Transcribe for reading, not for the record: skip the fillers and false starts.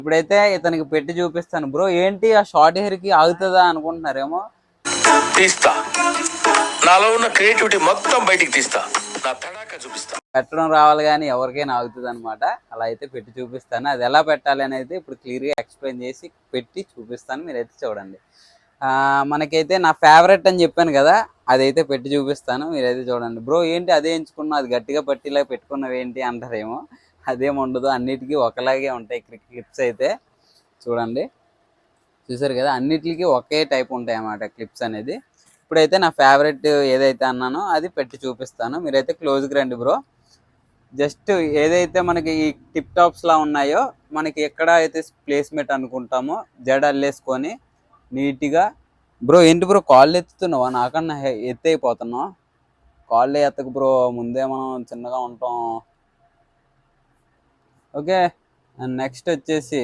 ఇప్పుడైతే ఇతనికి పెట్టి చూపిస్తాను. బ్రో ఏంటి ఆ షార్ట్ హెయిర్ కి ఆగుతుందా అనుకుంటున్నారేమో. తీస్తా, నాలో ఉన్న క్రియేటివిటీ మొత్తం బయటికి తీస్తా, నా తడాక చూపిస్తా. పెట్టడం రావాలి కానీ ఎవరికైనా ఆగుతుంది అనమాట. అలా అయితే పెట్టి చూపిస్తాను. అది ఎలా పెట్టాలి అనేది ఇప్పుడు క్లియర్గా ఎక్స్ప్లెయిన్ చేసి పెట్టి చూపిస్తాను. మీరైతే చూడండి. మనకైతే నా ఫేవరెట్ అని చెప్పాను కదా, అదైతే పెట్టి చూపిస్తాను. మీరైతే చూడండి. బ్రో ఏంటి అదే ఎంచుకున్నా, అది గట్టిగా పట్టిలా పెట్టుకున్నవి ఏంటి అంటారేమో. అదేం ఉండదు, అన్నిటికీ ఒకలాగే ఉంటాయి క్లిప్స్ అయితే. చూడండి, చూసారు కదా, అన్నిటికీ ఒకే టైప్ ఉంటాయి అన్నమాట క్లిప్స్ అనేది. ఇప్పుడైతే నా ఫేవరెట్ ఏదైతే అన్నానో అది పెట్టి చూపిస్తాను. మీరైతే క్లోజ్కి రండి బ్రో. జస్ట్ ఏదైతే మనకి ఈ టిప్ టాప్స్ లా ఉన్నాయో, మనకి ఎక్కడ అయితే ప్లేస్మెంట్ అనుకుంటామో జడ అల్లేసుకొని నీట్గా. బ్రో ఏంటి బ్రో కాళ్ళు ఎత్తుతున్నావా? నాకన్నా ఎత్తి అయిపోతున్నావు. కాళ్ళు ఎత్తకు బ్రో, ముందే మనం చిన్నగా ఉంటాం. ఓకే, నెక్స్ట్ వచ్చేసి